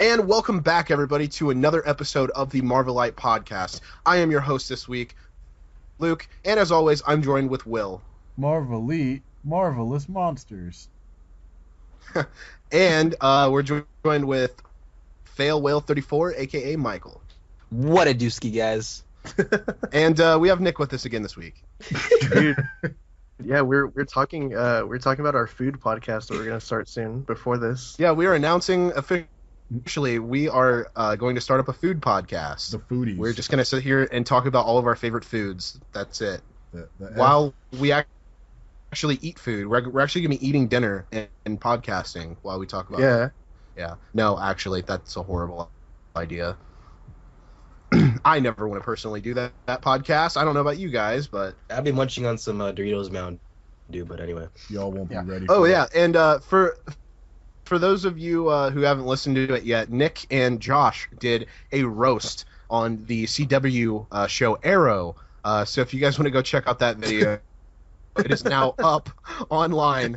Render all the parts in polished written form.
And welcome back, everybody, to another episode of the Marvelite podcast. I am your host this week, Luke, and as always, I'm joined with Will. Marvelite, marvelous monsters. And we're joined with Fail Whale 34, aka Michael. What a dooski, guys. And we have Nick with us again this week. Dude, yeah, we're talking about our food podcast that we're gonna start soon. Before this, Yeah, we are announcing officially we are going to start up a food podcast. The foodies. We're just going to sit here and talk about all of our favorite foods. That's it. The While we actually eat food, we're actually going to be eating dinner and podcasting while we talk about it. Yeah. No, actually, that's a horrible idea. I never want to personally do that podcast. I don't know about you guys, but I'll be munching on some Doritos Mountain Dew, but anyway. Y'all won't be ready. Oh for yeah, and for those of you who haven't listened to it yet, Nick and Josh did a roast on the CW show Arrow. So if you guys want to go check out that video, it is now up online.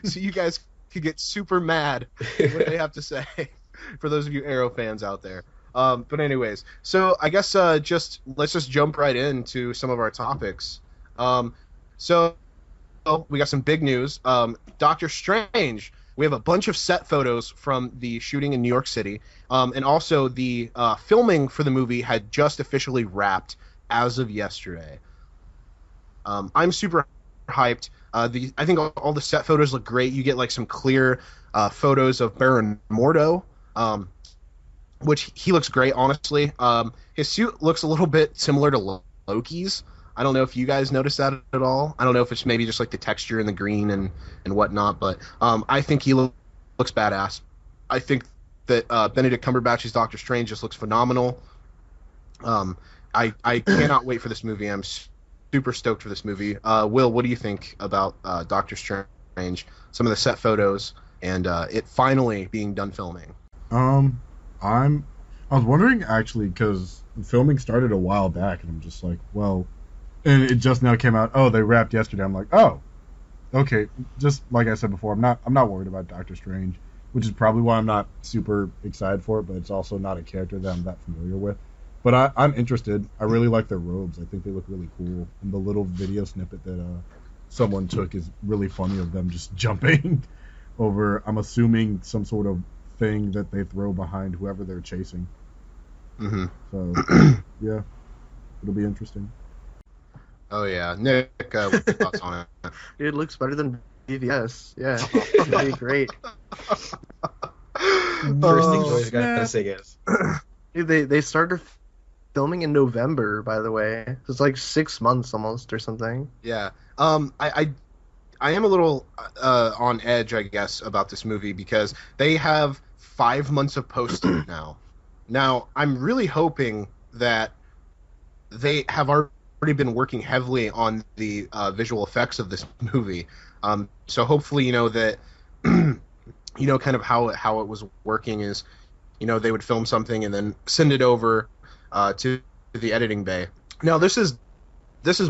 So you guys could get super mad at what they have to say, for those of you Arrow fans out there. But anyways, so I guess let's just jump right into some of our topics. So we got some big news. Doctor Strange. We have a bunch of set photos from the shooting in New York City, and also the filming for the movie had just officially wrapped as of yesterday. I'm super hyped. I think all the set photos look great. You get like some clear photos of Baron Mordo, which he looks great, honestly. His suit looks a little bit similar to Loki's. I don't know if you guys noticed that at all. I don't know if it's maybe just like the texture and the green and whatnot, but I think he looks badass. I think that Benedict Cumberbatch's Doctor Strange just looks phenomenal. I cannot wait for this movie. I'm super stoked for this movie. Will, what do you think about Doctor Strange? Some of the set photos and it finally being done filming. I was wondering actually because filming started a while back, and I'm just like, well, and it just now came out. Oh, they wrapped yesterday. I'm like, oh, okay. Just like I said before, I'm not worried about Doctor Strange, which is probably why I'm not super excited for it. But it's also not a character that I'm that familiar with. But I'm interested. I really like their robes. I think they look really cool. And the little video snippet that someone took is really funny of them just jumping over, I'm assuming, some sort of thing that they throw behind whoever they're chasing. Mm-hmm. So, yeah, it'll be interesting. Oh yeah, Nick, what's your thoughts on it? it looks better than BVS. Yeah, it'll be great. First thing I gotta say, guys. Dude, they started filming in November, by the way. It's like 6 months almost or something. Yeah. I am a little on edge, I guess, about this movie because they have 5 months of posting now. Now, I'm really hoping that they have already been working heavily on the visual effects of this movie. So hopefully, that, kind of how it was working is, they would film something and then send it over to the editing bay. Now, this is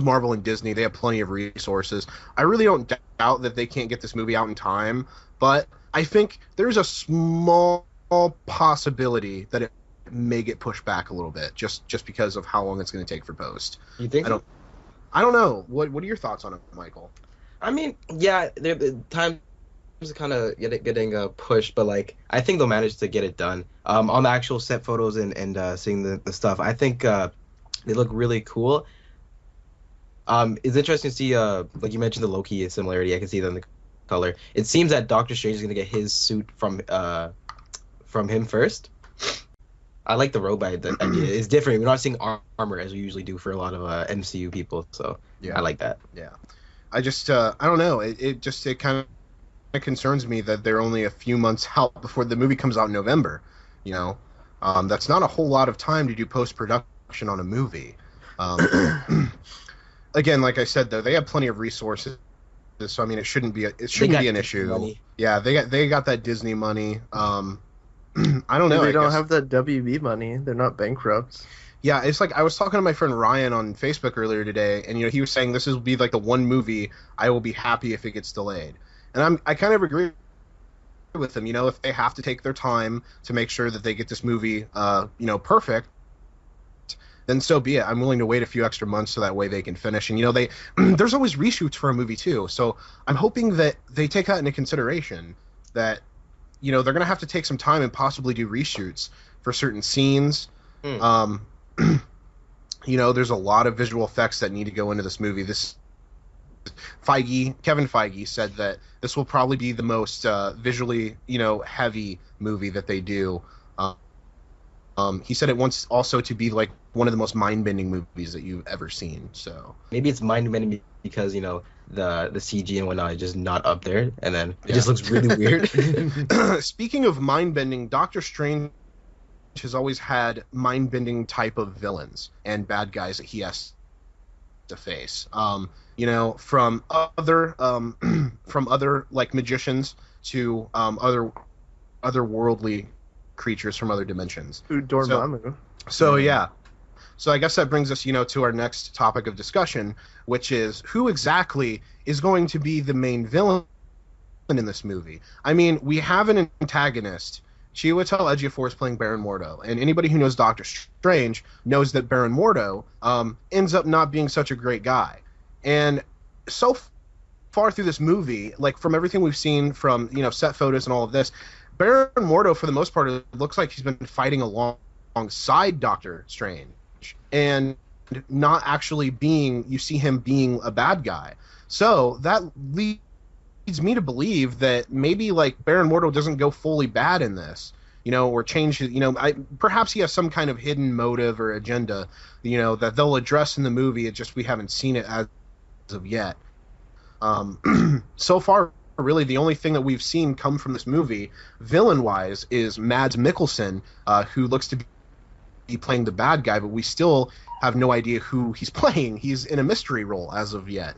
Marvel and Disney. They have plenty of resources. I really don't doubt that they can't get this movie out in time, but I think there's a small possibility that it may get pushed back a little bit, just because of how long it's going to take for post. You think? I don't know. What are your thoughts on it, Michael? I mean, yeah, the time is kind of getting pushed, but like I think they'll manage to get it done. On the actual set photos and seeing the stuff, I think they look really cool. It's interesting to see, like you mentioned, the Loki similarity. I can see that in the color. It seems that Doctor Strange is gonna get his suit from him first. I like the robe idea. It's different. We're not seeing armor as we usually do for a lot of MCU people, so yeah. I like that. Yeah, I just I don't know. It kind of concerns me that they're only a few months out before the movie comes out in November. That's not a whole lot of time to do post production on a movie. Again, like I said, though, they have plenty of resources, so I mean, it shouldn't be an issue. Money. Yeah, they got that Disney money. I don't know. They don't have that WB money. They're not bankrupt. Yeah, it's like I was talking to my friend Ryan on Facebook earlier today, and he was saying this will be like the one movie I will be happy if it gets delayed, and I kind of agree with them. If they have to take their time to make sure that they get this movie, perfect, then so be it. I'm willing to wait a few extra months so that way they can finish. And they there's always reshoots for a movie too. So I'm hoping that they take that into consideration. That they're gonna have to take some time and possibly do reshoots for certain scenes. There's a lot of visual effects that need to go into this movie. Kevin Feige said that this will probably be the most visually, heavy movie that they do. He said it wants also to be like one of the most mind-bending movies that you've ever seen. So maybe it's mind-bending because the CG and whatnot is just not up there, and then it just looks really weird. Speaking of mind-bending, Doctor Strange has always had mind-bending type of villains and bad guys that he has to face. From other like magicians to otherworldly creatures from other dimensions. Dormammu. So yeah. So I guess that brings us, to our next topic of discussion, which is who exactly is going to be the main villain in this movie. I mean, we have an antagonist. Chiwetel Ejiofor is playing Baron Mordo, and anybody who knows Doctor Strange knows that Baron Mordo ends up not being such a great guy. And so far through this movie, like from everything we've seen from set photos and all of this, Baron Mordo for the most part it looks like he's been fighting alongside Doctor Strange and not actually you see him being a bad guy. So that leads me to believe that maybe like Baron Mordo doesn't go fully bad in this, or change his, perhaps he has some kind of hidden motive or agenda, that they'll address in the movie. It's just we haven't seen it as of yet. So far, really the only thing that we've seen come from this movie, villain-wise, is Mads Mikkelsen, who looks to be playing the bad guy, but we still have no idea who he's playing. He's in a mystery role as of yet.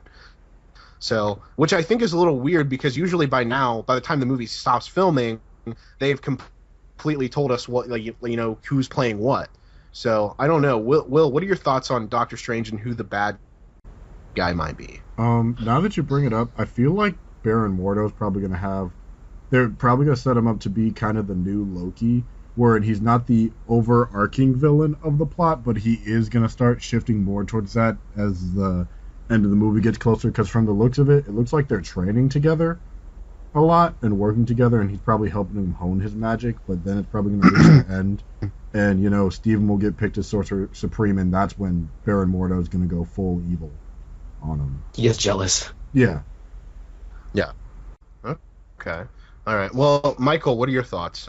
So, which I think is a little weird because usually by now, by the time the movie stops filming, they've completely told us what, who's playing what. So, I don't know. Will, what are your thoughts on Doctor Strange and who the bad guy might be? Now that you bring it up, I feel like Baron Mordo is probably going to have... They're probably going to set him up to be kind of the new Loki, where he's not the overarching villain of the plot, but he is going to start shifting more towards that as the end of the movie gets closer, because from the looks of it looks like they're training together a lot and working together, and he's probably helping him hone his magic, but then it's probably going to reach the end, and, Steven will get picked as Sorcerer Supreme, and that's when Baron Mordo is going to go full evil on him. He gets jealous. Yeah. Yeah. Okay. All right. Well, Michael, what are your thoughts?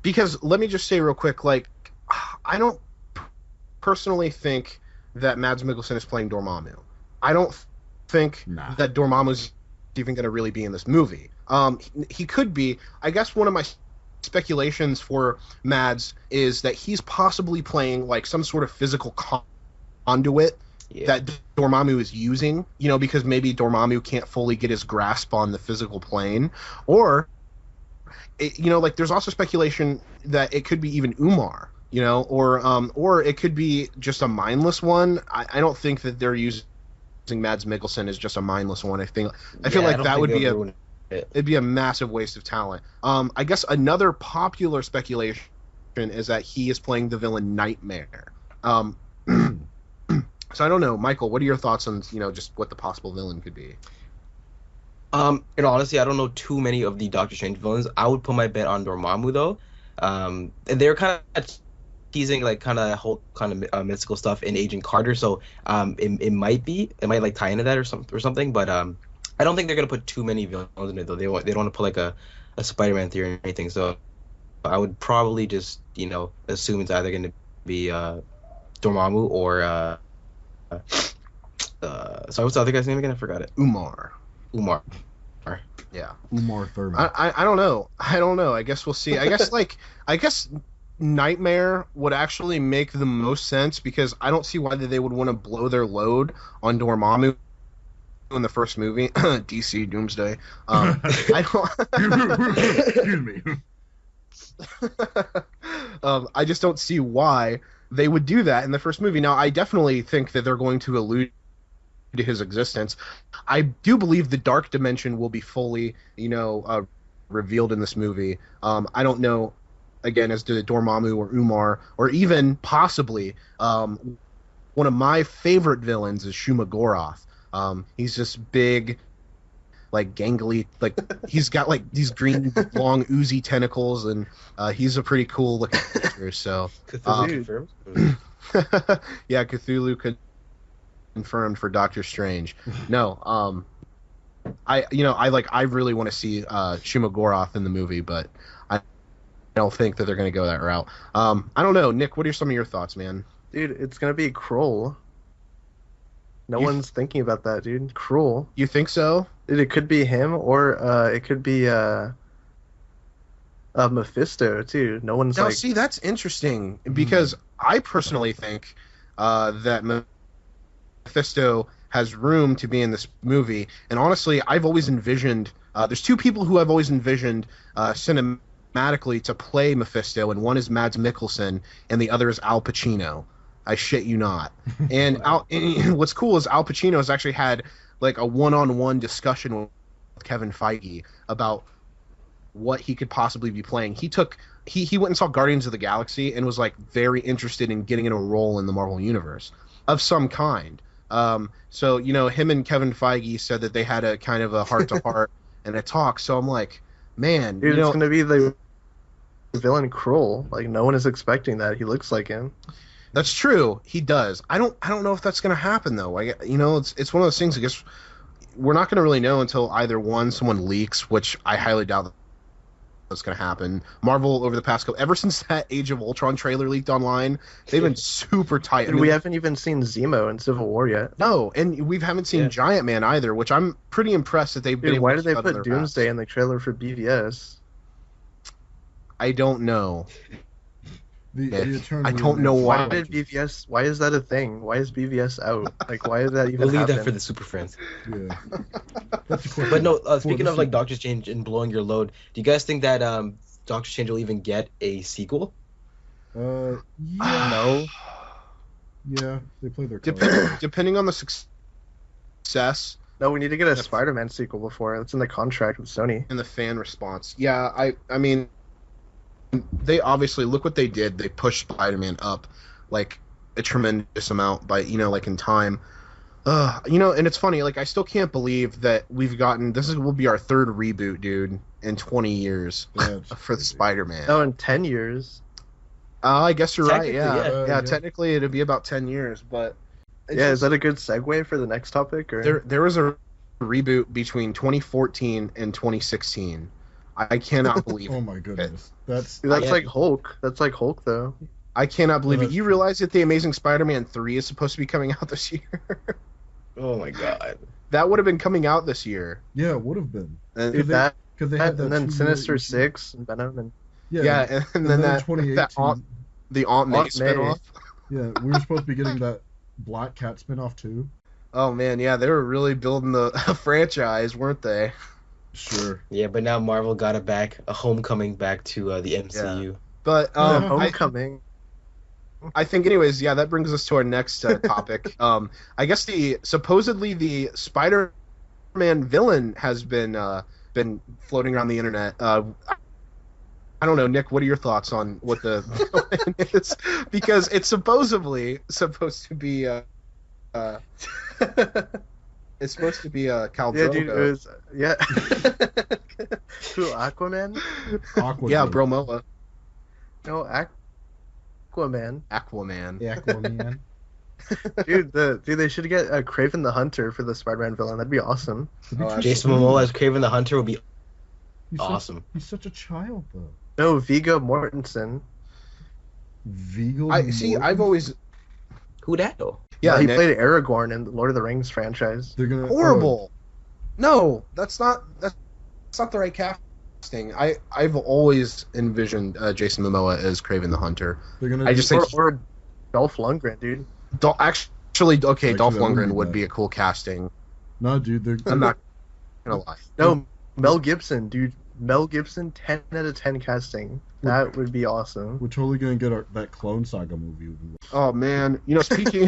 Because let me just say real quick, like, I don't personally think that Mads Mikkelsen is playing Dormammu. I don't think that Dormammu's even going to really be in this movie. He could be. I guess one of my speculations for Mads is that he's possibly playing like some sort of physical conduit that Dormammu is using, because maybe Dormammu can't fully get his grasp on the physical plane, or there's also speculation that it could be even Umar, or it could be just a mindless one. I don't think that they're using Mads Mikkelsen as just a mindless one. I feel like that would be it'd be a massive waste of talent. I guess another popular speculation is that he is playing the villain Nightmare. So I don't know, Michael, what are your thoughts on, just what the possible villain could be? Honestly, I don't know too many of the Doctor Strange villains. I would put my bet on Dormammu though. And they're kind of teasing like kind of whole kind of mystical stuff in Agent Carter, so it might like tie into that or something. But I don't think they're gonna put too many villains in it though. They don't want to put like a Spider-Man theory or anything. So I would probably just assume it's either gonna be Dormammu or sorry, what's the other guy's name again? I forgot it. Umar. Yeah. Umar Thurman. I don't know. I guess we'll see. I guess Nightmare would actually make the most sense because I don't see why they would want to blow their load on Dormammu in the first movie. DC Doomsday. I don't. Excuse me. I just don't see why they would do that in the first movie. Now, I definitely think that they're going to allude to his existence. I do believe the Dark Dimension will be fully, revealed in this movie. I don't know, again, as to Dormammu or Umar, or even possibly one of my favorite villains is Shuma Gorath. He's just big, like gangly, like he's got like these green long oozy tentacles, and he's a pretty cool looking creature. So Cthulhu confirmed. yeah, Cthulhu confirmed for Doctor Strange. No, I really want to see Shuma Gorath in the movie, but I don't think that they're going to go that route. I don't know, Nick. What are some of your thoughts, man? Dude, it's gonna be Krull. No one's thinking about that, dude. Krull. You think so? Dude, it could be him, or it could be Mephisto too. No one's Now, like. see, that's interesting because I personally think that Mephisto has room to be in this movie, and honestly, I've always envisioned. There's two people who I've always envisioned cinematically to play Mephisto, and one is Mads Mikkelsen, and the other is Al Pacino. I shit you not. And what's cool is Al Pacino has actually had like a one-on-one discussion with Kevin Feige about what he could possibly be playing. He went and saw Guardians of the Galaxy and was like very interested in getting in a role in the Marvel Universe of some kind. So him and Kevin Feige said that they had a kind of a heart-to-heart and a talk. So I'm like, man, dude, it's gonna be the villain Krull. Like no one is expecting that. He looks like him. That's true. He does. I don't know if that's going to happen though. It's one of those things. I guess we're not going to really know until either one, someone leaks, which I highly doubt that's going to happen. Marvel over the past ever since that Age of Ultron trailer leaked online, they've been super tight. Dude, we haven't even seen Zemo in Civil War yet. No, and we haven't seen Giant Man either, which I'm pretty impressed that they've been. Dude, why did they put Doomsday in the trailer for BVS? I don't know. The I don't know why. Why did BVS? Why is that a thing? Why is BVS out? Like, why is that even? We'll leave happen? that for the Super Friends. Yeah. That's a question. But no, speaking of like Doctor Strange and blowing your load, do you guys think that Doctor Strange will even get a sequel? Yeah. No. Yeah, they play their cards. Depending on the success. No, we need to get a Spider-Man sequel before. That's in the contract with Sony. And the fan response. Yeah, I mean, they obviously, look what they did. They pushed Spider-Man up like a tremendous amount by, like in time. And it's funny, like I still can't believe that we've gotten, will be our third reboot, dude, in 20 years for the Spider-Man. Oh, in 10 years. I guess you're right, Technically, yeah. Technically it'd be about 10 years, but... Yeah, is that a good segue for the next topic? Or? There was a reboot between 2014 and 2016. I cannot believe it. Oh my goodness. That's like Hulk. That's like Hulk, though. I cannot believe it. You realize that The Amazing Spider-Man 3 is supposed to be coming out this year? Oh my god. That would have been coming out this year. Yeah, it would have been. And Dude, that, they had that and then 2 Sinister year- 6 and Venom and Yeah, and then that 2018. the Aunt May Aunt spinoff. Yeah, we were supposed to be getting that Black Cat spinoff too. Oh man, yeah, they were really building the franchise, weren't they? Sure. Yeah, but now Marvel got a homecoming back to the MCU. But Homecoming. I think, anyways, yeah, that brings us to our next topic. I guess supposedly the Spider-Man villain has been floating around the internet. I don't know, Nick. What are your thoughts on what the villain is? Because it's supposedly supposed to be it's supposed to be Khal Yeah, Drogo. dude, it was Who, Aquaman? Aquaman. Yeah, Bromoa. No, Aquaman. Aquaman. Yeah, Aquaman. Dude, they should get Kraven the Hunter for the Spider-Man villain. That'd be awesome. Jason Momoa as Kraven the Hunter would be He's awesome. He's such a child, though. No, Viggo Mortensen. Viggo. I've always Who that though? yeah. He Nick. played Aragorn in the Lord of the Rings franchise. They're gonna Horrible. No, that's not the right casting. I've always envisioned Jason Momoa as Kraven the Hunter. They're gonna. I just think Or Dolph Lundgren, dude. Actually, Dolph that Lundgren would would be be a cool casting. No, dude. I'm not gonna lie. No, Mel Gibson, dude. Mel Gibson, 10 out of 10 casting. That would be awesome. We're totally gonna get that Clone Saga movie. Oh man, speaking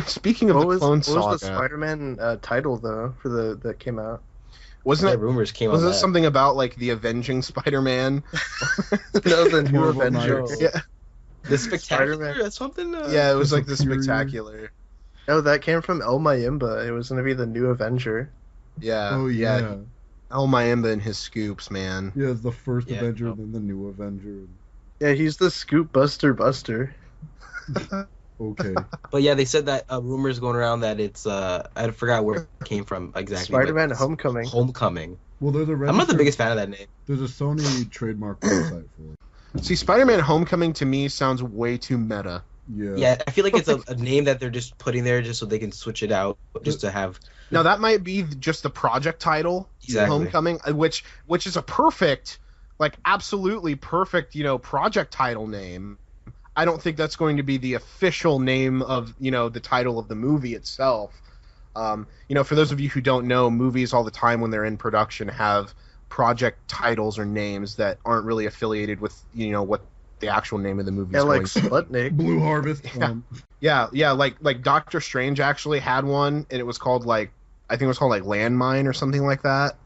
of What the was Clone the Saga, Spider-Man title though for that came out? Wasn't it? rumors came Was on it that. something about like the Avenging Spider-Man? No, the new Marvel Avengers. Knights. Yeah, The Spectacular? Spider-Man. That's something? yeah, it was The like the Superior. Spectacular. No, that came from El Mayimba. It was gonna be the new Avenger. Yeah, Oh yeah. El Mayimba and his scoops, man. Yeah, it's the first Yeah, Avenger, no. then the new Avenger. Yeah, he's the Scoop Buster. Okay. But yeah, they said that rumors going around that it's I forgot where it came from exactly. but Spider-Man it's Homecoming. Homecoming. Well, there's a I'm not the registered- biggest fan of that name. There's a Sony trademark website for it. See, Spider-Man Homecoming to me sounds way too meta. Yeah. Yeah, I feel like it's a name that they're just putting there just so they can switch it out, just to have. Now that might be just the project title, Exactly. Homecoming, which is a perfect, like absolutely perfect, project title name. I don't think that's going to be the official name of, the title of the movie itself. For those of you who don't know, movies all the time when they're in production have project titles or names that aren't really affiliated with, what the actual name of the movie is Yeah, like going to. Sputnik. Blue Harvest. Yeah, like Doctor Strange actually had one, and it was called I think it was called Landmine or something like that.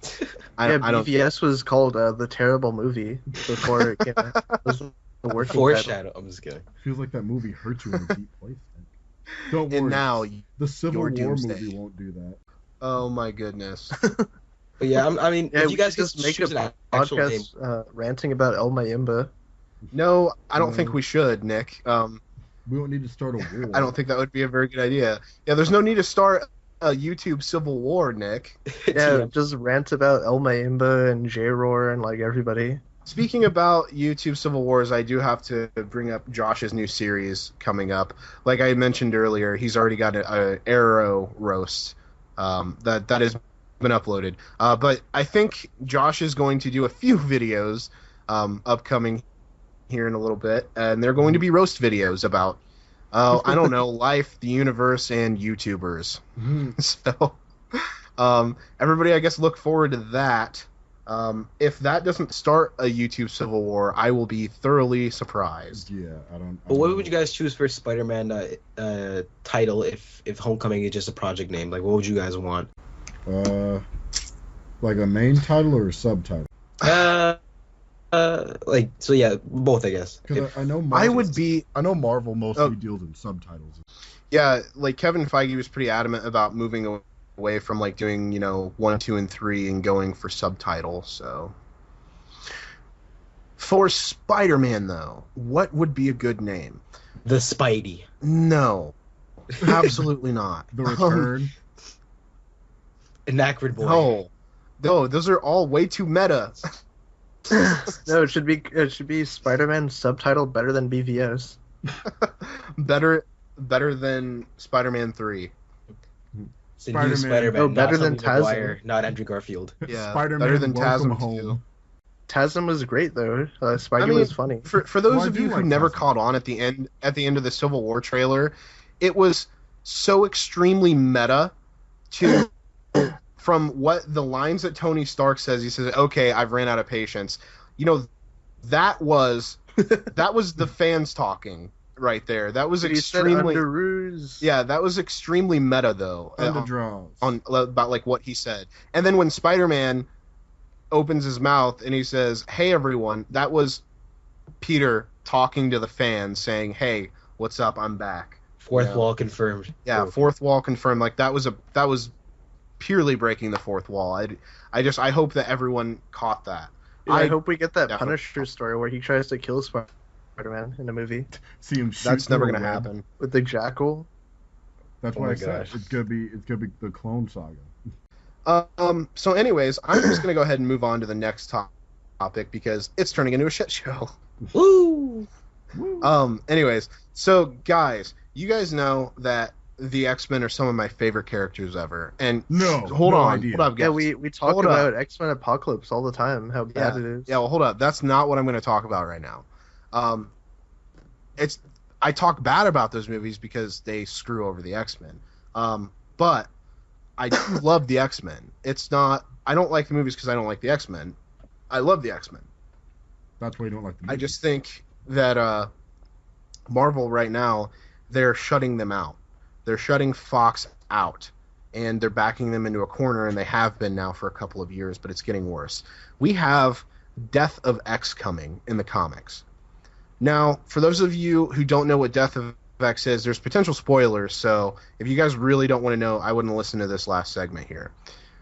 I don't. BVS was called The Terrible Movie before it came out. It was the working title. Foreshadow. I'm just kidding. Feels like that movie hurt you in a deep place. Don't worry. And now, the Civil your War doomsday. movie won't do that. oh my goodness. But yeah, I mean, Yeah, if we you guys could could just make choose a an actual name. podcast ranting about El Mayimba. No, I don't think we should, Nick. We don't need to start a war. I don't think that would be a very good idea. Yeah, there's no need to start a YouTube civil war, Nick. Yeah, just rant about El Mayimba and J-Roar and everybody. Speaking about YouTube civil wars, I do have to bring up Josh's new series coming up. Like I mentioned earlier, he's already got an Arrow roast that has been uploaded. But I think Josh is going to do a few videos upcoming here in a little bit, and they're going to be roast videos about I don't know, life, the universe, and YouTubers. So everybody, I guess, look forward to that. If that doesn't start a YouTube civil war, I will be thoroughly surprised. Yeah, I don't. But what would you guys choose for Spider-Man title if Homecoming is just a project name? Like, what would you guys want? Like a main title or a subtitle? So yeah, both I guess. Because I know I know Marvel mostly deals in subtitles. Yeah, like Kevin Feige was pretty adamant about moving away from doing 1, 2, and 3 and going for subtitles. So for Spider-Man though, what would be a good name? The Spidey. No, absolutely not. The Return. Anacrid Boy. No, those are all way too meta. No, it should be Spider-Man subtitled better than BVS. better than Spider-Man 3. It's a new Spider-Man. Spider-Man. Oh, better not than Tobey Maguire, Tasm. not Andrew Garfield. Yeah, Spider-Man better than Welcome TASM Home. 2. Tasm was great though. Spidey I mean, was funny. For those Well, I of do you who like never TASM. caught on at the end of the Civil War trailer, it was so extremely meta to from what the lines that Tony Stark says. He says, "Okay, I've ran out of patience." That was the fans talking right there. That was He said extremely Underoos. yeah. That was extremely meta though. Underdraws. On about what he said. And then when Spider-Man opens his mouth and he says, "Hey everyone," that was Peter talking to the fans saying, "Hey, what's up? I'm back." Fourth wall confirmed. Yeah, fourth wall confirmed. That was purely breaking the fourth wall. I hope that everyone caught that. Yeah, I hope we get that definitely- Punisher story where he tries to kill Spider-Man in a movie See him shoot That's never through going to a web. happen. with the Jackal. That's Oh what my I said. gosh. It's gonna be the Clone Saga. So anyways, I'm just going to go ahead and move on to the next topic because it's turning into a shit show. Woo! Anyways, so guys, you guys know that the X-Men are some of my favorite characters ever. And No, hold no on, idea. hold up, guys. Yeah, we talk Hold up. about X-Men Apocalypse all the time, how bad it is. Yeah, well, hold up. That's not what I'm going to talk about right now. I talk bad about those movies because they screw over the X-Men. But I do love the X-Men. It's not. I don't like the movies because I don't like the X-Men. I love the X-Men. That's why you don't like the I movie. just think that Marvel right now, they're shutting them out. They're shutting Fox out. and they're backing them into a corner, and they have been now for a couple of years, but it's getting worse. We have Death of X coming in the comics. Now, for those of you who don't know what Death of X is, there's potential spoilers, so if you guys really don't want to know, I wouldn't listen to this last segment here.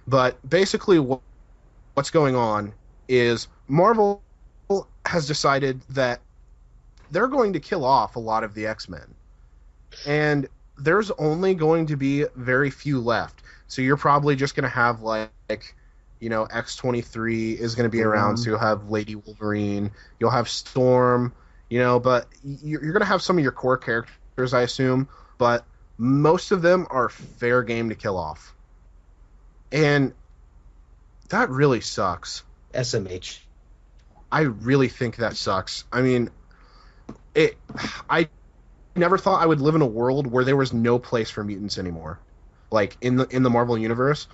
But basically what's going on is Marvel has decided that they're going to kill off a lot of the X-Men. And there's only going to be very few left. So you're probably just going to have, like, X-23 is going to be around, so you'll have Lady Wolverine, you'll have Storm, but you're going to have some of your core characters, I assume, but most of them are fair game to kill off. And that really sucks. SMH. I really think that sucks. I mean, I never thought I would live in a world where there was no place for mutants anymore. Like in the Marvel universe,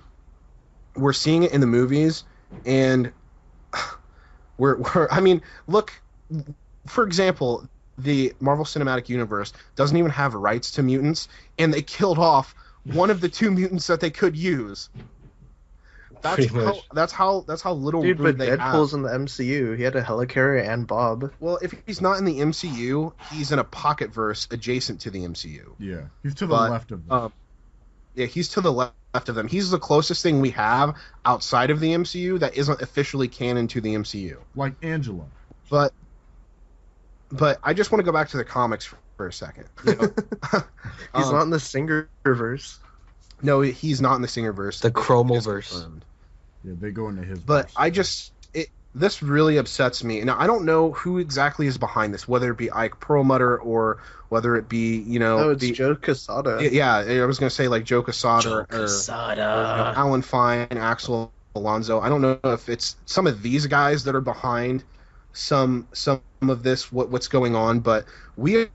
we're seeing it in the movies, and I mean, look, for example, the Marvel Cinematic Universe doesn't even have rights to mutants, and they killed off one of the two mutants that they could use. That's how little Dude, room but they Deadpool's have. in the MCU. He had a helicarrier and Bob. Well, if he's not in the MCU, he's in a pocket verse adjacent to the MCU. Yeah, he's to the left of them. Yeah, he's to the left of them. He's the closest thing we have outside of the MCU that isn't officially canon to the MCU. Like Angela. But I just want to go back to the comics for a second. He's not in the Singerverse. No, he's not in the Singerverse. The Chromoverse. Yeah, they go into his. But verse. This really upsets me. Now, I don't know who exactly is behind this, whether it be Ike Perlmutter or whether it be, it's Joe Quesada. Yeah, I was going to say like Joe Quesada or Alan Fine, Axel Alonso. I don't know if it's some of these guys that are behind some of this, what's going on, but we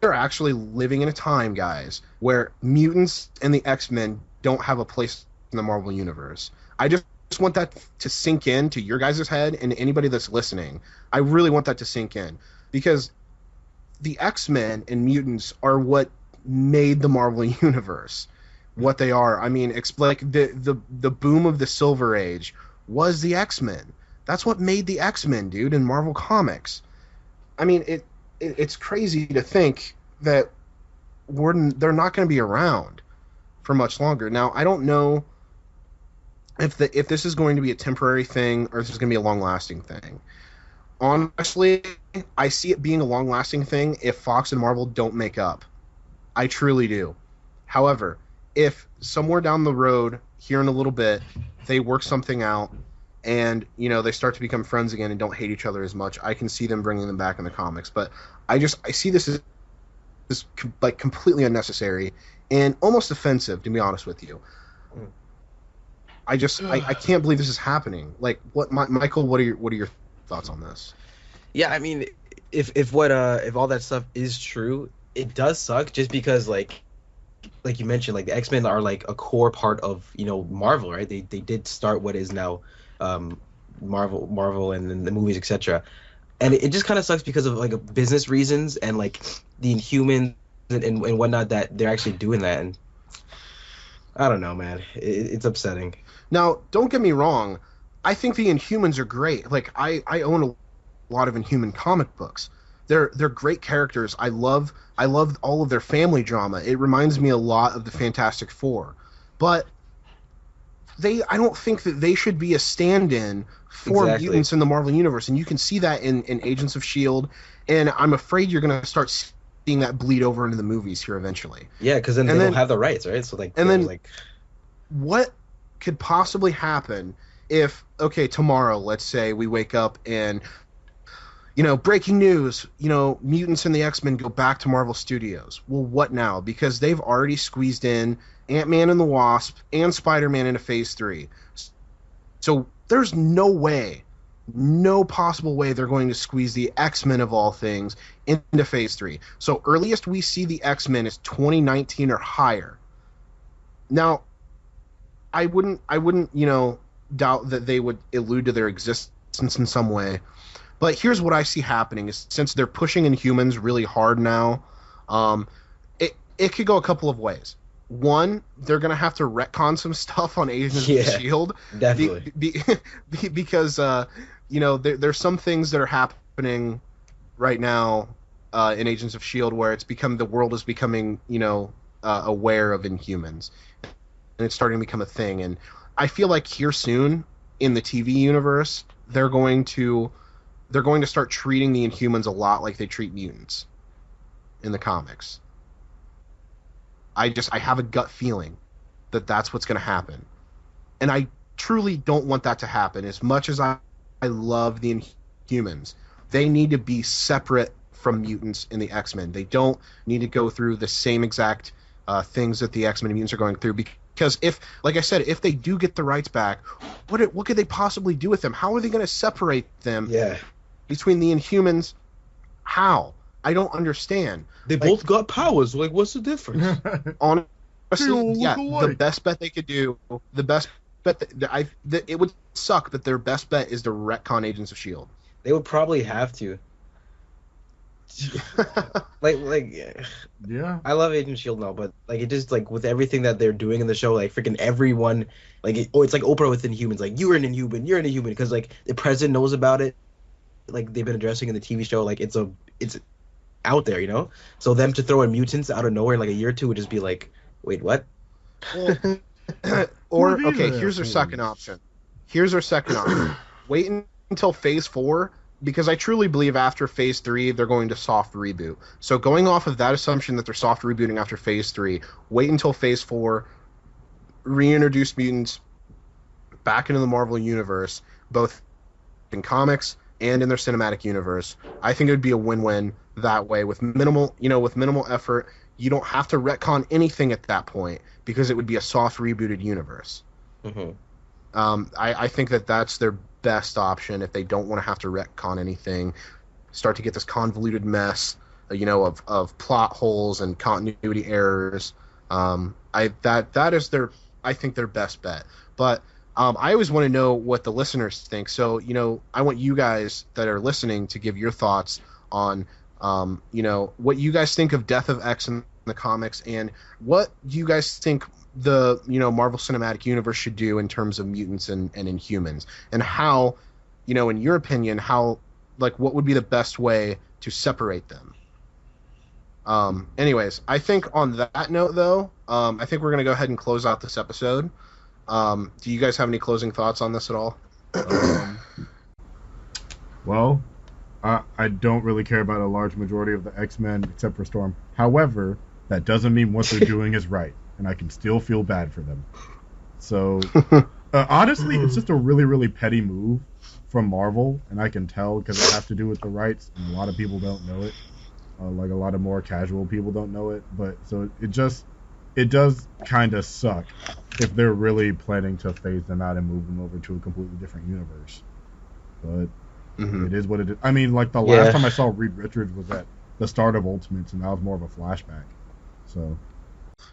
are actually living in a time, guys, where mutants and the X-Men don't have a place in the Marvel Universe. I just want that to sink in to your guys' head and anybody that's listening. I really want that to sink in, because the X-Men and mutants are what made the Marvel Universe what they are. I mean, like the boom of the Silver Age was the X-Men. That's what made the X-Men, dude, in Marvel Comics. I mean, it's crazy to think that they're not going to be around for much longer. Now, I don't know if this is going to be a temporary thing or if this is going to be a long-lasting thing. Honestly, I see it being a long-lasting thing if Fox and Marvel don't make up. I truly do. However, if somewhere down the road, here in a little bit, they work something out and they start to become friends again and don't hate each other as much, I can see them bringing them back in the comics. But I see this as like completely unnecessary and almost offensive, to be honest with you. I can't believe this is happening. Like, Michael? What are your thoughts on this? Yeah, I mean, if all that stuff is true, it does suck. Just because, like you mentioned, like the X-Men are like a core part of Marvel, right? They did start what is now Marvel and then the movies, etc. And it just kind of sucks because of like business reasons and like the Inhumans and whatnot, that they're actually doing that. And I don't know, man. It's upsetting. Now, don't get me wrong. I think the Inhumans are great. Like, I own a lot of Inhuman comic books. They're great characters. I love all of their family drama. It reminds me a lot of the Fantastic Four. But I don't think that they should be a stand-in for mutants in the Marvel Universe. And you can see that in Agents of S.H.I.E.L.D. And I'm afraid you're going to start seeing that bleed over into the movies here eventually. Yeah, because then they don't have the rights, right? So what could possibly happen if, okay, tomorrow, let's say we wake up and, breaking news, mutants and the X-Men go back to Marvel Studios. Well, what now? Because they've already squeezed in Ant-Man and the Wasp and Spider-Man into Phase 3. So there's no possible way they're going to squeeze the X-Men of all things into Phase 3. So earliest we see the X-Men is 2019 or higher. Now, I wouldn't, doubt that they would allude to their existence in some way. But here's what I see happening is, since they're pushing Inhumans really hard now, it could go a couple of ways. one, they're gonna have to retcon some stuff on Agents Yeah. of Shield, Definitely. because there's some things that are happening right now in Agents of Shield where the world is becoming aware of Inhumans, and it's starting to become a thing. And I feel like here soon in the TV universe, they're going to start treating the Inhumans a lot like they treat mutants in the comics. I have a gut feeling that that's what's going to happen. And I truly don't want that to happen. As much as I love the Inhumans, they need to be separate from mutants in the X-Men. They don't need to go through the same exact things that the X-Men and mutants are going through. Because like I said, if they do get the rights back, what could they possibly do with them? How are they going to separate them between the Inhumans? How? I don't understand. They both got powers. Like, what's the difference? Honestly, They all look the alike. best bet they could do, it would suck, but their best bet is to retcon Agents of S.H.I.E.L.D. They would probably have to. Like, Yeah. I love Agent Shield now, but like it just like with everything that they're doing in the show, like freaking everyone, it's like Oprah with Inhumans, like you're an Inhuman, because like the president knows about it, like they've been addressing in the TV show, like it's out there, So them to throw in mutants out of nowhere in like a year or two would just be like, wait, what? Well, Who are these here's our assholes? second option. Wait until Phase 4, because I truly believe after Phase 3 they're going to soft reboot. So going off of that assumption that they're soft rebooting after Phase 3, wait until Phase 4, reintroduce mutants back into the Marvel universe, both in comics and in their cinematic universe. I think it would be a win-win that way with minimal effort. You don't have to retcon anything at that point because it would be a soft rebooted universe. Mm-hmm. I think that's their best option if they don't want to have to retcon anything, start to get this convoluted mess, of plot holes and continuity errors. That is I think their best bet. But I always want to know what the listeners think. So, I want you guys that are listening to give your thoughts on, what you guys think of Death of X in the comics, and what do you guys think the Marvel Cinematic Universe should do in terms of mutants and Inhumans, and how, in your opinion, what would be the best way to separate them. Anyways, I think on that note, though, I think we're going to go ahead and close out this episode. Do you guys have any closing thoughts on this at all? Well, I don't really care about a large majority of the X-Men except for Storm. However, that doesn't mean what they're doing is right, and I can still feel bad for them. So, honestly, it's just a really, really petty move from Marvel, and I can tell because it has to do with the rights, and a lot of people don't know it. Like a lot of more casual people don't know it, but so it does kind of suck if they're really planning to phase them out and move them over to a completely different universe. But it is what it is. I mean, like the last time I saw Reed Richards was at the start of Ultimates, and that was more of a flashback. So,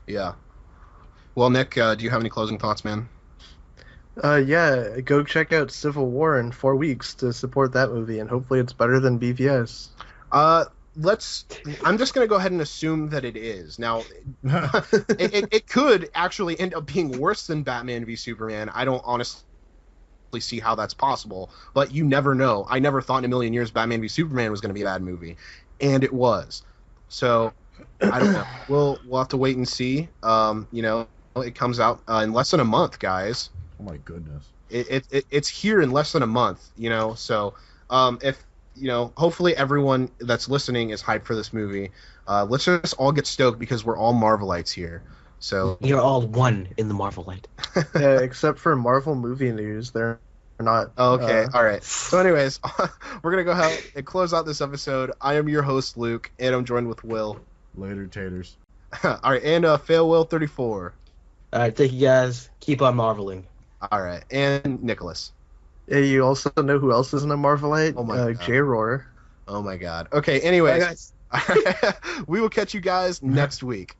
yeah. Well, Nick, do you have any closing thoughts, man? Yeah, go check out Civil War in 4 weeks to support that movie, and hopefully it's better than BVS. I'm just going to go ahead and assume that it is. Now, it could actually end up being worse than Batman v Superman. I don't honestly see how that's possible, but you never know. I never thought in a million years Batman v Superman was going to be a bad movie, and it was. So, I don't know. We'll have to wait and see. It comes out in less than a month, guys. oh my goodness. It's here in less than a month, so if hopefully everyone that's listening is hyped for this movie. Let's just all get stoked because we're all Marvelites here. So You're all one in the Marvelite. Yeah, except for Marvel movie news, they're not. Okay, all right. So anyways, we're going to go ahead and close out this episode. I am your host, Luke, and I'm joined with Will. Later, taters. All right, and Fail Will 34. All right, thank you guys. Keep on marveling. All right, and Nicholas. Yeah, you also know who else isn't a Marvelite? Oh my God. J-Roar. Oh my God. Okay, anyways. Bye, guys. We will catch you guys next week.